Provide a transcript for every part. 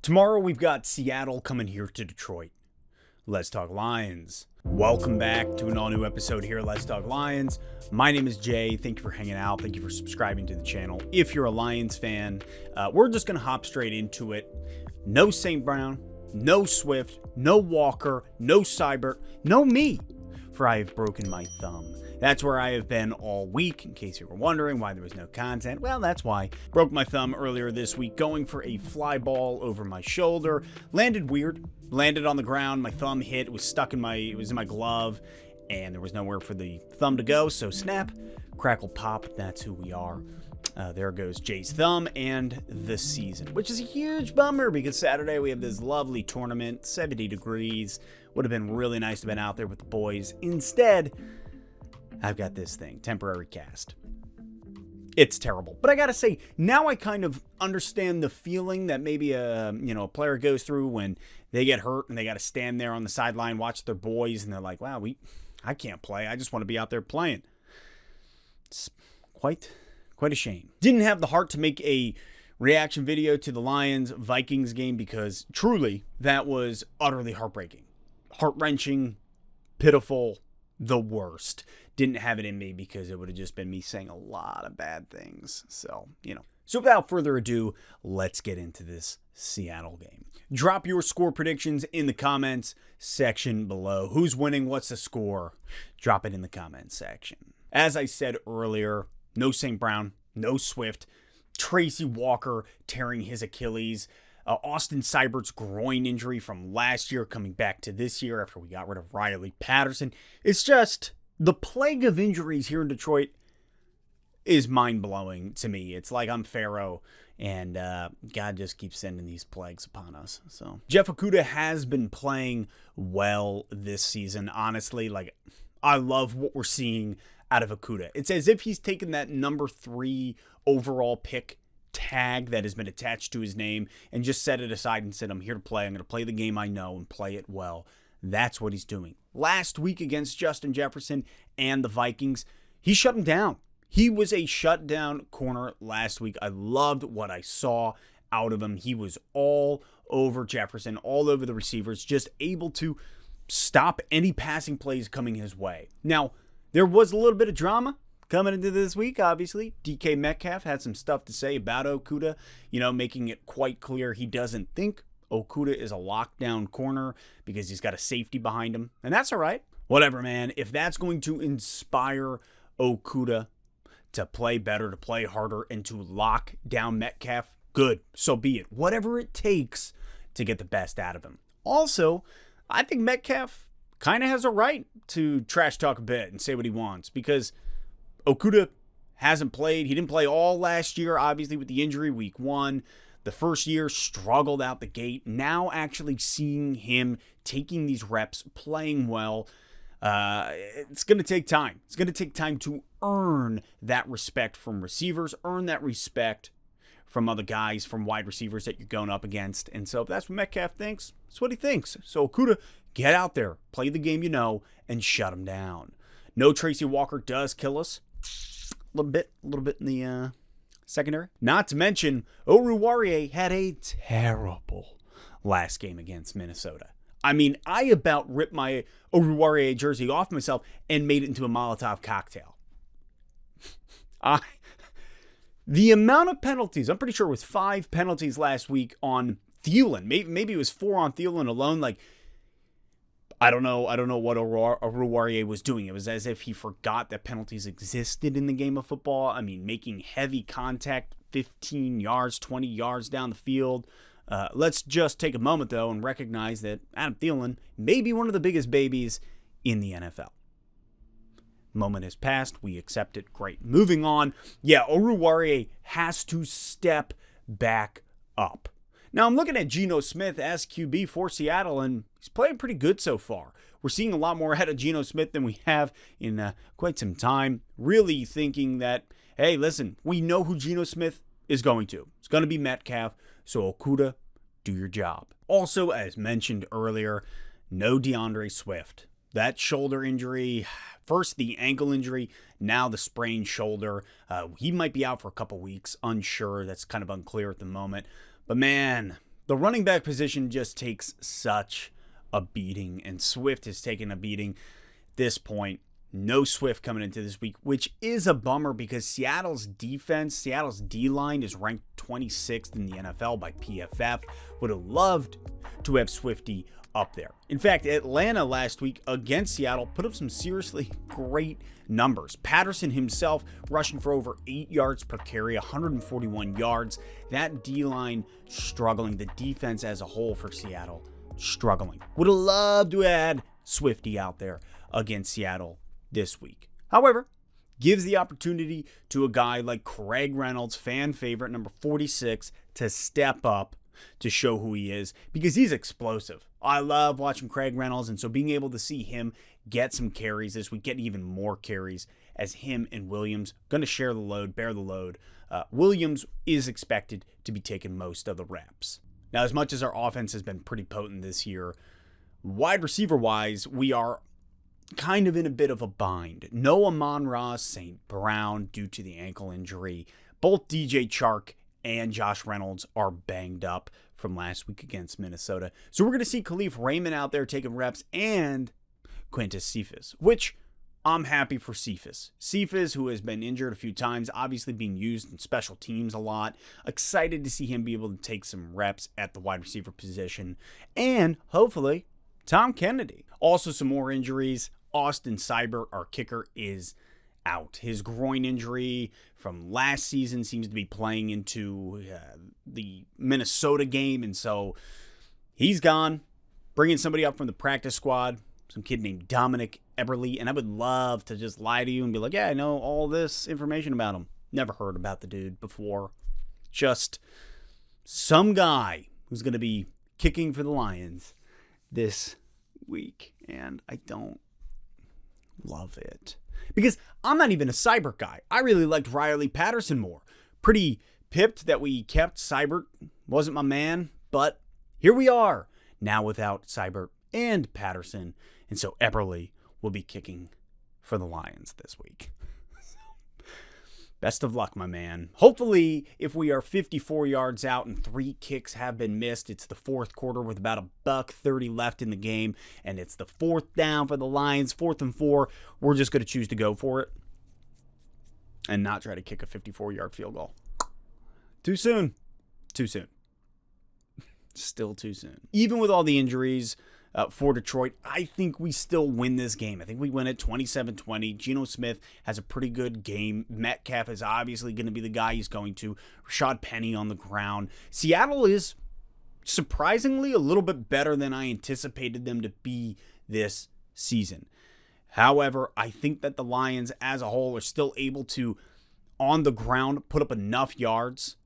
Tomorrow we've got Seattle coming here to Detroit. Let's Talk Lions. Welcome back to an all-new episode here at Let's Talk Lions. My name is Jay. Thank you for hanging out. Thank you for subscribing to the channel. If you're a Lions fan, we're just going to hop straight into it. No St. Brown, no Swift, no Walker, no Seibert, no me, for I have broken my thumb. That's where I have been all week, in case you were wondering why there was no content. Well, that's why. Broke my thumb earlier this week going for a fly ball over my shoulder. Landed weird. Landed on the ground. My thumb hit. It was stuck it was in my glove, and there was nowhere for the thumb to go. So snap, crackle, pop. That's who we are. There goes Jay's thumb and the season, which is a huge bummer because Saturday we have this lovely tournament, 70 degrees. Would have been really nice to have been out there with the boys. Instead, I've got this thing, temporary cast. It's terrible. But I gotta say, now I kind of understand the feeling that maybe a player goes through when they get hurt and they gotta stand there on the sideline, watch their boys, and they're like, wow, I can't play. I just want to be out there playing. It's quite a shame. Didn't have the heart to make a reaction video to the Lions-Vikings game because truly, that was utterly heartbreaking. Heart-wrenching, pitiful, the worst. Didn't have it in me because it would have just been me saying a lot of bad things. So without further ado, let's get into this Seattle game. Drop your score predictions in the comments section below. Who's winning? What's the score? Drop it in the comments section. As I said earlier, no St. Brown, no Swift. Tracy Walker tearing his Achilles. Austin Seibert's groin injury from last year coming back to this year after we got rid of Riley Patterson. It's just the plague of injuries here in Detroit is mind-blowing to me. It's like I'm Pharaoh, and God just keeps sending these plagues upon us. So Jeff Okudah has been playing well this season. Honestly, I love what we're seeing out of Okudah. It's as if he's taken that number 3 overall pick tag that has been attached to his name and just set it aside and said, I'm here to play. I'm going to play the game I know and play it well. That's what he's doing. Last week against Justin Jefferson and the Vikings, he shut him down. He was a shutdown corner last week. I loved what I saw out of him. He was all over Jefferson, all over the receivers, just able to stop any passing plays coming his way. Now, there was a little bit of drama coming into this week, obviously. DK Metcalf had some stuff to say about Okudah, making it quite clear he doesn't think Okudah is a lockdown corner because he's got a safety behind him. And that's all right. Whatever, man. If that's going to inspire Okudah to play better, to play harder, and to lock down Metcalf, good. So be it. Whatever it takes to get the best out of him. Also, I think Metcalf kind of has a right to trash talk a bit and say what he wants because Okudah hasn't played. He didn't play all last year, obviously, with the injury week 1. The first year struggled out the gate. Now actually seeing him taking these reps, playing well, it's going to take time. It's going to take time to earn that respect from receivers, earn that respect from other guys, from wide receivers that you're going up against. And so if that's what Metcalf thinks, that's what he thinks. So Okudah, get out there, play the game you know, and shut him down. No Tracy Walker does kill us. A little bit in the secondary. Not to mention, Okudah had a terrible last game against Minnesota. I mean, I about ripped my Okudah jersey off myself and made it into a Molotov cocktail. The amount of penalties, I'm pretty sure it was 5 penalties last week on Thielen. Maybe it was 4 on Thielen alone. I don't know what Okudah was doing. It was as if he forgot that penalties existed in the game of football. I mean, making heavy contact 15 yards, 20 yards down the field. Let's just take a moment, though, and recognize that Adam Thielen may be one of the biggest babies in the NFL. Moment has passed. We accept it. Great. Moving on. Yeah, Okudah has to step back up. Now, I'm looking at Geno Smith as QB for Seattle, and he's playing pretty good so far. We're seeing a lot more ahead of Geno Smith than we have in quite some time. Really thinking that, hey, listen, we know who Geno Smith is going to. It's going to be Metcalf, so Okudah, do your job. Also, as mentioned earlier, no DeAndre Swift. That shoulder injury, first the ankle injury, now the sprained shoulder. He might be out for a couple weeks, unsure. That's kind of unclear at the moment. But man, The running back position just takes such a beating, and Swift has taken a beating at this point. No Swift coming into this week, which is a bummer because Seattle's defense, Seattle's D-line is ranked 26th in the NFL by PFF. Would have loved to have Swifty up there. In fact, Atlanta last week against Seattle put up some seriously great numbers. Patterson himself rushing for over 8 yards per carry, 141 yards. That D-line struggling. The defense as a whole for Seattle struggling. Would have loved to add Swifty out there against Seattle this week. However, gives the opportunity to a guy like Craig Reynolds, fan favorite, number 46, to step up to show who he is because he's explosive. I love watching Craig Reynolds, and so being able to see him get some carries this week, get even more carries as him and Williams going to share the load, bear the load. Williams is expected to be taking most of the reps. Now, as much as our offense has been pretty potent this year, wide receiver-wise, we are kind of in a bit of a bind. No Amon St. Brown due to the ankle injury. Both DJ Chark and Josh Reynolds are banged up from last week against Minnesota. So we're going to see Khalif Raymond out there taking reps and Quintus Cephas, which I'm happy for Cephas. Cephas, who has been injured a few times, obviously being used in special teams a lot. Excited to see him be able to take some reps at the wide receiver position. And hopefully, Tom Kennedy. Also some more injuries. Austin Seibert, our kicker, is out. His groin injury from last season seems to be playing into the Minnesota game, and so he's gone. Bringing somebody up from the practice squad, some kid named Dominic Eberle, and I would love to just lie to you and be like, yeah, I know all this information about him. Never heard about the dude before. Just some guy who's going to be kicking for the Lions this week, and I don't love it. Because I'm not even a Seibert guy. I really liked Riley Patterson more. Pretty pipped that we kept Seibert. Wasn't my man, but here we are. Now without Seibert and Patterson. And so Eberle will be kicking for the Lions this week. Best of luck, my man. Hopefully, if we are 54 yards out and 3 kicks have been missed, it's the fourth quarter with about $1:30 left in the game, and it's the 4th down for the Lions, 4th and 4. We're just going to choose to go for it and not try to kick a 54-yard field goal. Too soon. Too soon. Still too soon. Even with all the injuries for Detroit, I think we still win this game. I think we win it 27-20. Geno Smith has a pretty good game. Metcalf is obviously going to be the guy he's going to. Rashad Penny on the ground. Seattle is surprisingly a little bit better than I anticipated them to be this season. However, I think that the Lions as a whole are still able to, on the ground, put up enough yards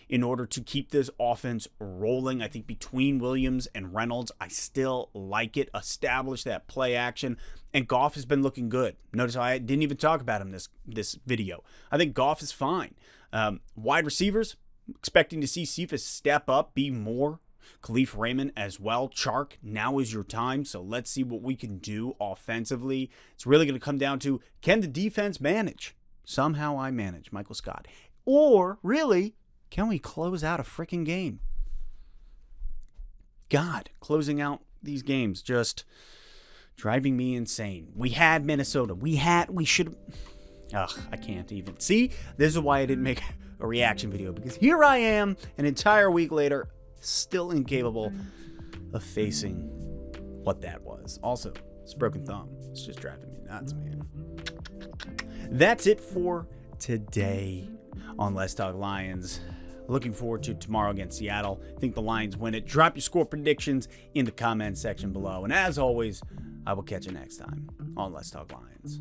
in order to keep this offense rolling. I think between Williams and Reynolds, I still like it. Establish that play action. And Goff has been looking good. Notice how I didn't even talk about him this video. I think Goff is fine. Wide receivers, expecting to see Cephas step up, be more. Khalif Raymond as well. Chark, now is your time. So let's see what we can do offensively. It's really going to come down to, can the defense manage? Somehow I manage, Michael Scott. Or, really, can we close out a freaking game? God, closing out these games just driving me insane. We had Minnesota. We should. I can't even. See, this is why I didn't make a reaction video, because here I am an entire week later, still incapable of facing what that was. Also, it's a broken thumb. It's just driving me nuts, man. That's it for today on Let's Talk Lions. Looking forward to tomorrow against Seattle. I think the Lions win it. Drop your score predictions in the comment section below. And as always, I will catch you next time on Let's Talk Lions.